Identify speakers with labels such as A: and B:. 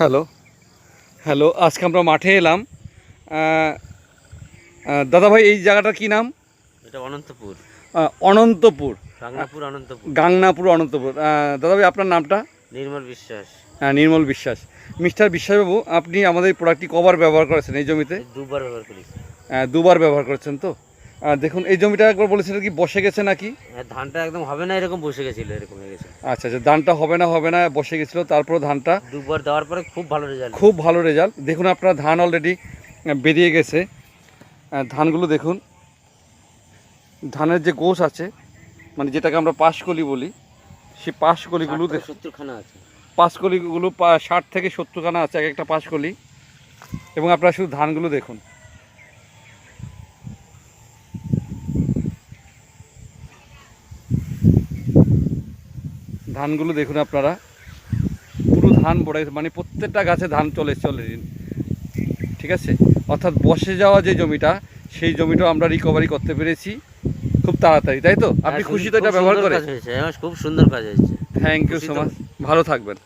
A: Hello hello আজকে আমরা মাঠে এলাম। দাদা ভাই, এই জায়গাটার কি নাম?
B: এটা অনন্তপুর।
A: অনন্তপুর,
B: গাংনাপুর অনন্তপুর।
A: দাদা ভাই, আপনার নামটা?
B: নির্মল বিশ্বাস।
A: নির্মল বিশ্বাস। মিস্টার বিশ্বাসবাবু, আপনি আমাদের এই প্রোডাক্টটি কবার ব্যবহার করেছেন এই জমিতে?
B: দুবার ব্যবহার করেছি।
A: দুবার ব্যবহার করেছেন তো? দেখুন, এই জমিটা একবার বলেছিলেন কি বসে গেছে নাকি?
B: হ্যাঁ, ধানটা একদম হবে না এরকম বসে গেছিল, এরকম হয়ে গেছে।
A: আচ্ছা আচ্ছা, ধানটা হবে না বসে গেছিলো, তারপর ধানটা
B: দুবার দেওয়ার পরে খুব ভালো রেজাল্ট।
A: খুব ভালো রেজাল্ট। দেখুন, আপনার ধান অলরেডি বেরিয়ে গেছে। ধানগুলো দেখুন, ধানের যে গোছ আছে, মানে যেটাকে আমরা পাশকলি বলি, সেই পাশকলিগুলো
B: 70খানা আছে।
A: পাশকলিগুলো 60 থেকে 70খানা আছে এক একটা পাশকলি। এবং আপনারা শুধু ধানগুলো দেখুন, ধানগুলো দেখুন আপনারা, পুরো ধান ভরে, মানে প্রত্যেকটা গাছে ধান চলে ঠিক আছে। অর্থাৎ বসে যাওয়া যে জমিটা, সেই জমিটাও আমরা রিকভারি করতে পেরেছি খুব তাড়াতাড়ি, তাই তো? আপনি খুশি তো এটা ব্যবহার করে?
B: খুব সুন্দর কাজ হয়েছে, খুব সুন্দর কাজ হয়েছে।
A: থ্যাংক ইউ সো মাচ, ভালো থাকবেন।